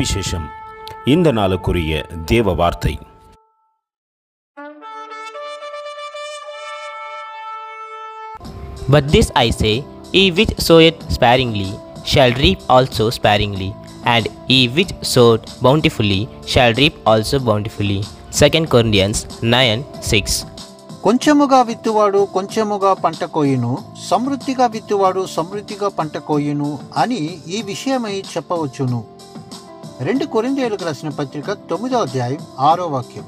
சுவிசேஷம். இந்த நாளுக்குரிய தேவ வார்த்தை. But this I say, he which soweth sparingly shall reap also sparingly, and he which sowed bountifully shall reap also bountifully. 2 Corinthians 9:6. కొంచెముగా విత్తువాడు కొంచెముగా పంట కోయును, సమృద్ధిగా విత్తువాడు సమృద్ధిగా పంట కోయును అని ఈ విషయమై చెప్పవచ్చును. 2 కొరింథీయులకు రాసిన పత్రిక 9వ అధ్యాయం 6వ వాక్యం.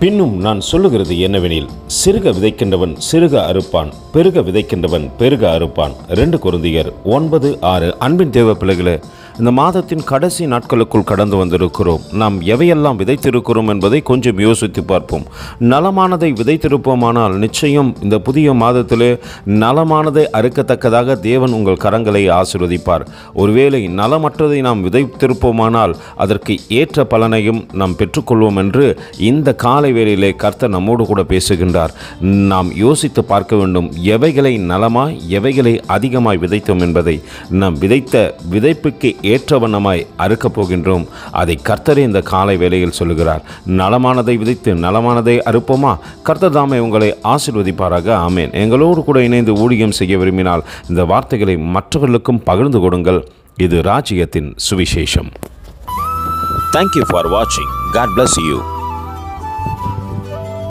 பின்னும் நான் சொல்லுகிறது என்னவெனில், சிறுக விதைக்கின்றவன் சிறுக அறுப்பான், பெருக விதைக்கின்றவன் பெருக அறுப்பான். 2 கொரிந்தியர் 9:6. அன்பின் தேவ பிள்ளைகளே, இந்த மாதத்தின் கடைசி நாட்களுக்குள் கடந்து வந்திருக்கிறோம். நாம் எவையெல்லாம் விதைத்திருக்கிறோம் என்பதை கொஞ்சம் யோசித்து பார்ப்போம். நலமானதை விதைத்திருப்போமானால் நிச்சயம் இந்த புதிய மாதத்திலே நலமானதை அறுக்கத்தக்கதாக தேவன் உங்கள் கரங்களை ஆசீர்வதிப்பார். ஒருவேளை நலமற்றதை நாம் விதைத்திருப்போமானால் அதற்கு ஏற்ற பலனையும் நாம் பெற்றுக்கொள்வோம் என்று இந்த காலை வேளையிலே கர்த்தர் நம்மோடு கூட பேசுகின்றார். நாம் யோசித்து பார்க்க வேண்டும், எவைகளை நலமாய் எவைகளை அதிகமாய் விதைத்தோம் என்பதை. நாம் விதைத்த விதைப்புக்கு ஏற்றவண்ணமாய் அறுக்கப் போகின்றோம். அதை கர்த்தரே இந்த காலை வேளையில் சொல்லுகிறார். நலமானதை விதைத்து நலமானதை அறுப்போமா? கர்த்தர் தாமே உங்களை ஆசீர்வதிப்பாராக. ஆமேன். எங்களோடு கூட இணைந்து ஊழியம் செய்ய விரும்பினால் இந்த வார்த்தைகளை மற்றவர்களுக்கும் பகிர்ந்து கொடுங்கள். இது ராஜ்யத்தின் சுவிசேஷம். Thank you for watching. God bless you.